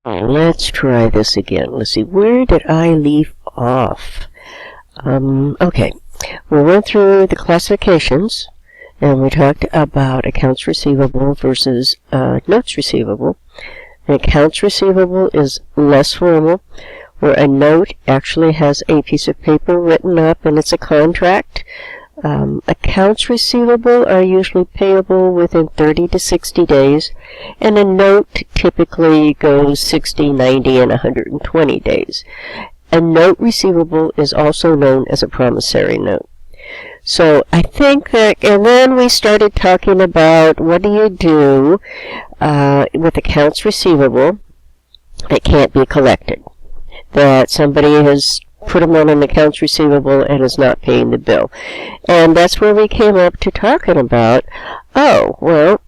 Let's try this again. Let's see, where did I leave off? Okay, we went through the classifications, and we talked about accounts receivable versus notes receivable. An accounts receivable is less formal, where a note actually has a piece of paper written up and it's a contract. Accounts receivable are usually payable within 30 to 60 days, and a note typically goes 60, 90, and 120 days. A note receivable is also known as a promissory note. So I think that, and then we started talking about what do you do with accounts receivable that can't be collected, that somebody has put them on an accounts receivable and is not paying the bill. And that's where we came up to talking about, oh, well,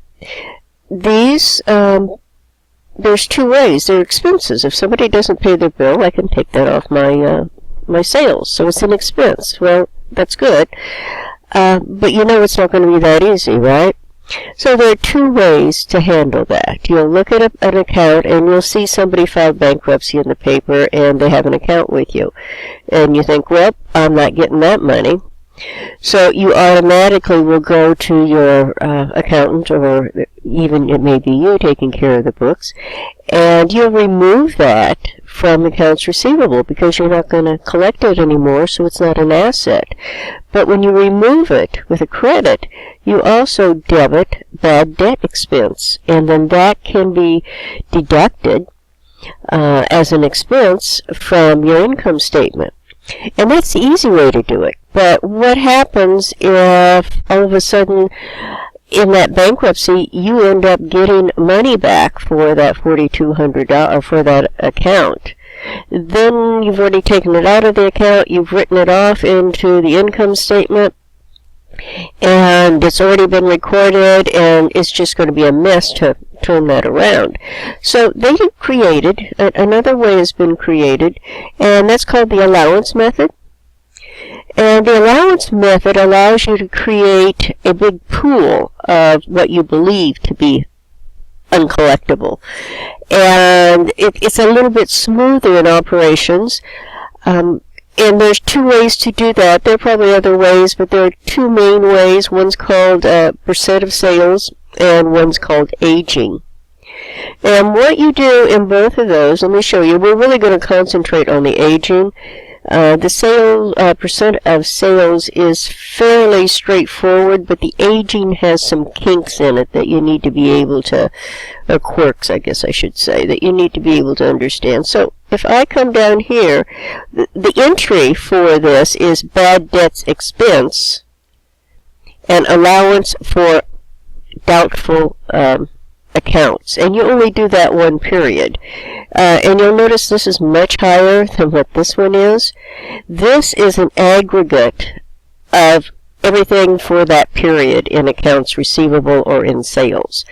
these, there's two ways. They're expenses. If somebody doesn't pay their bill, I can take that off my sales. So it's an expense. Well, that's good. But you know it's not going to be that easy, right? So there are two ways to handle that. You'll look at an account and you'll see somebody filed bankruptcy in the paper and they have an account with you. And you think, well, I'm not getting that money. So you automatically will go to your accountant, or even it may be you taking care of the books, and you'll remove that from accounts receivable because you're not going to collect it anymore, so it's not an asset. But when you remove it with a credit, you also debit bad debt expense, and then that can be deducted as an expense from your income statement. And that's the easy way to do it. But what happens if all of a sudden in that bankruptcy you end up getting money back for that $4,200 for that account? Then you've already taken it out of the account, you've written it off into the income statement, and it's already been recorded, and it's just going to be a mess to turn that around. So they created, another way has been created, and that's called the allowance method. And the allowance method allows you to create a big pool of what you believe to be uncollectible. And it's a little bit smoother in operations. And there's two ways to do that. There are probably other ways, but there are two main ways. One's called percent of sales, and one's called aging. And what you do in both of those, let me show you. We're really going to concentrate on the aging. The percent of sales is fairly straightforward, but the aging has some kinks in it that you need to be able to, or quirks, I guess I should say, that you need to be able to understand. So if I come down here, the entry for this is bad debts expense and allowance for doubtful accounts, and you only do that one period. And you'll notice this is much higher than what this one is. This is an aggregate of everything for that period in accounts receivable or in sales.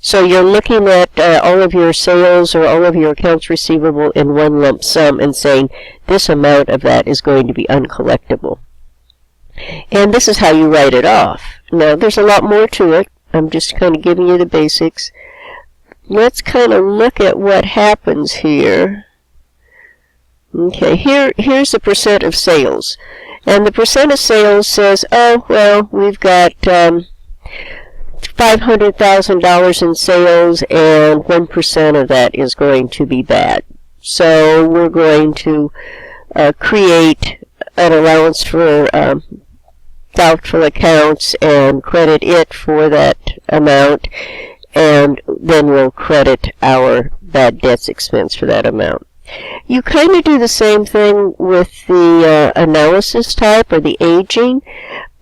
So you're looking at all of your sales or all of your accounts receivable in one lump sum and saying this amount of that is going to be uncollectible. And this is how you write it off. Now there's a lot more to it. I'm just kind of giving you the basics. Let's kind of look at what happens here. Okay, here's the percent of sales. And the percent of sales says, oh, well, we've got $500,000 in sales, and 1% of that is going to be bad. So we're going to create an allowance for doubtful accounts and credit it for that amount, and then we'll credit our bad debts expense for that amount. You kind of do the same thing with the analysis type or the aging,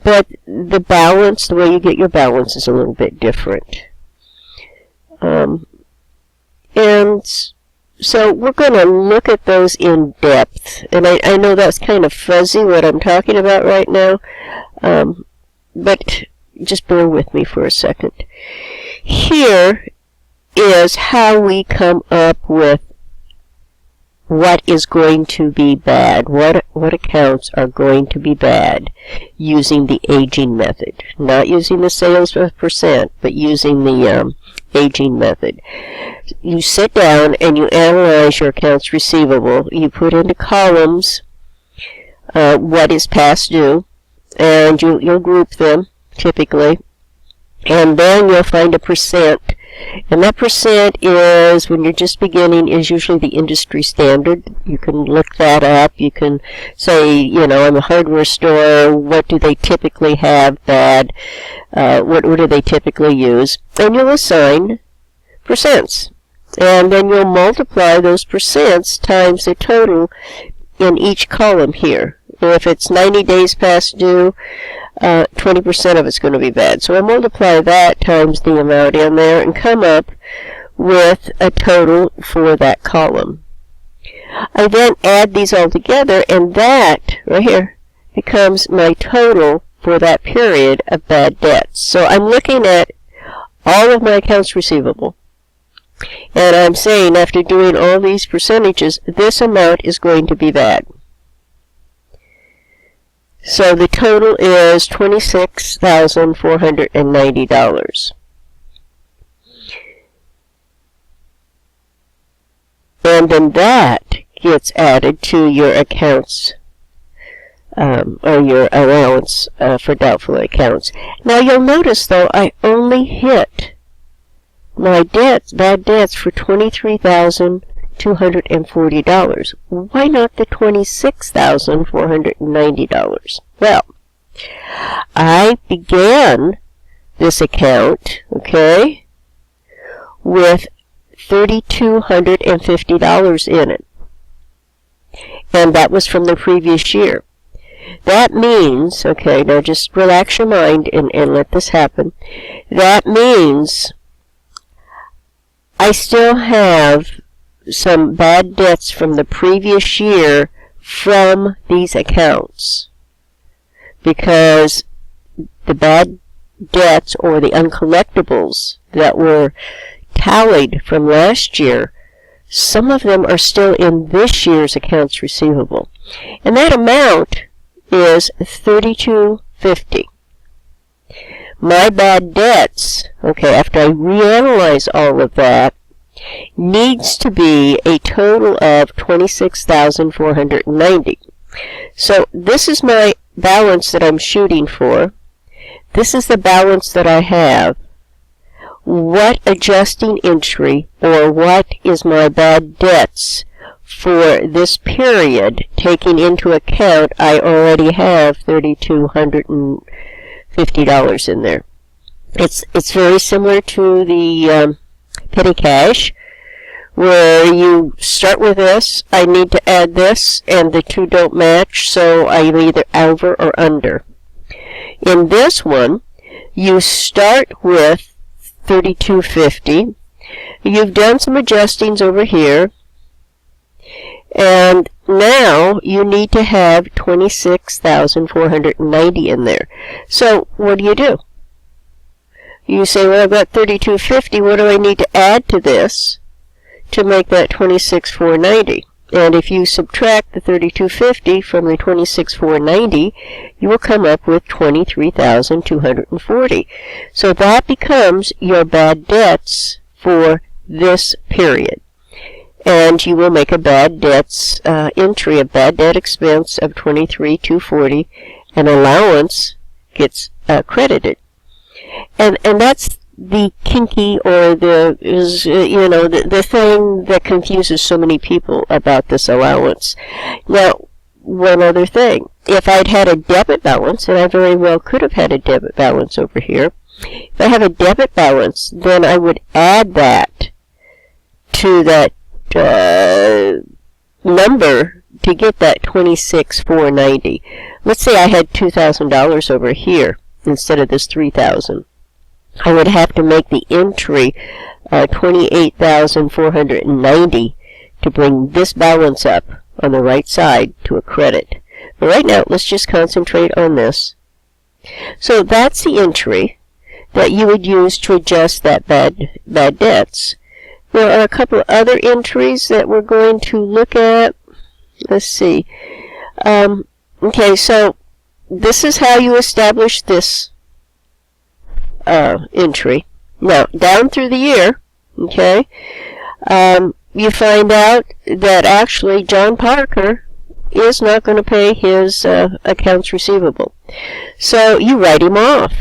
but the balance, the way you get your balance is a little bit different. And so we're going to look at those in depth. And I know that's kind of fuzzy what I'm talking about right now, but just bear with me for a second. Here is how we come up with what is going to be bad, what accounts are going to be bad using the aging method. Not using the sales percent, but using the aging method. You sit down and you analyze your accounts receivable. You put into columns what is past due, and you'll group them typically, and then you'll find a percent. And that percent is, when you're just beginning, is usually the industry standard. You can look that up. You can say, you know, I'm a hardware store, what do they typically have bad? What do they typically use? And you'll assign percents. And then you'll multiply those percents times the total in each column here. If it's 90 days past due, 20% of it's going to be bad. So I multiply that times the amount in there and come up with a total for that column. I then add these all together, and that right here becomes my total for that period of bad debts. So I'm looking at all of my accounts receivable, and I'm saying, after doing all these percentages, this amount is going to be bad. So the total is $26,490. And then that gets added to your accounts, or your allowance for doubtful accounts. Now you'll notice, though, I only hit my debts, bad debts, for $23,240. Why not the $26,490? Well, I began this account, okay, with $3,250 in it. And that was from the previous year. That means, okay, now just relax your mind and let this happen. That means I still have some bad debts from the previous year from these accounts, because the bad debts, or the uncollectibles that were tallied from last year, some of them are still in this year's accounts receivable, and that amount is $3,250. My bad debts, okay, after I reanalyze all of that, needs to be a total of $26,490. So this is my balance that I'm shooting for. This is the balance that I have. What adjusting entry, or what is my bad debts for this period, taking into account I already have $3,250 in there. It's very similar to the petty cash, where you start with this, I need to add this, and the two don't match, so I'm either over or under. In this one, you start with $3,250. You've done some adjustings over here, and now you need to have $26,490 in there. So what do? You say, well, I've got $3,250. What do I need to add to this to make that $26,490? And if you subtract the $3,250 from the $26,490, you will come up with $23,240. So that becomes your bad debts for this period. And you will make a bad debts entry, a bad debt expense of $23,240, and allowance gets credited. And that's the kinky, or the thing that confuses so many people about this allowance. Now, one other thing. If I'd had a debit balance, and I very well could have had a debit balance over here, if I have a debit balance, then I would add that to that number to get that $26,490. Let's say I had $2,000 over here instead of this $3,000. I would have to make the entry $28,490 to bring this balance up on the right side to a credit. But right now, let's just concentrate on this. So that's the entry that you would use to adjust that bad debts. There are a couple of other entries that we're going to look at. Let's see. Okay, so this is how you establish this entry. Now, down through the year, okay, you find out that actually John Parker is not going to pay his accounts receivable. So you write him off.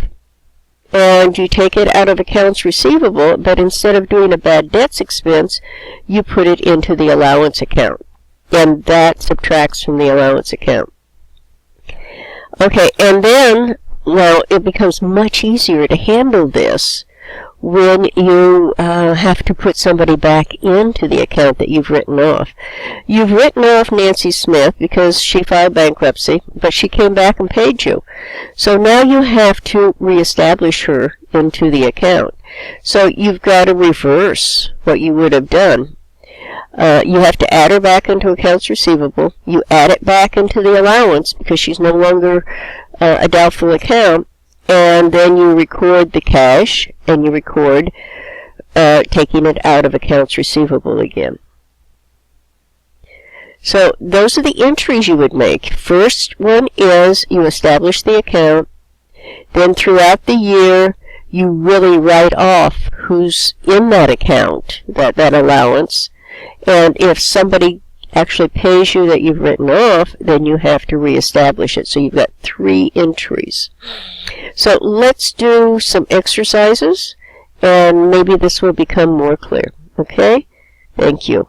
And you take it out of accounts receivable, but instead of doing a bad debts expense, you put it into the allowance account. And that subtracts from the allowance account. Okay, and then, well, it becomes much easier to handle this when you have to put somebody back into the account that you've written off. You've written off Nancy Smith because she filed bankruptcy, but she came back and paid you. So now you have to reestablish her into the account. So you've got to reverse what you would have done. You have to add her back into accounts receivable. You add it back into the allowance because she's no longer a doubtful account. And then you record the cash, and you record taking it out of accounts receivable again. So those are the entries you would make. First one is you establish the account. Then throughout the year, you really write off who's in that account, that allowance. And if somebody actually pays you that you've written off, then you have to reestablish it. So you've got 3 entries. So let's do some exercises, and maybe this will become more clear. Okay? Thank you.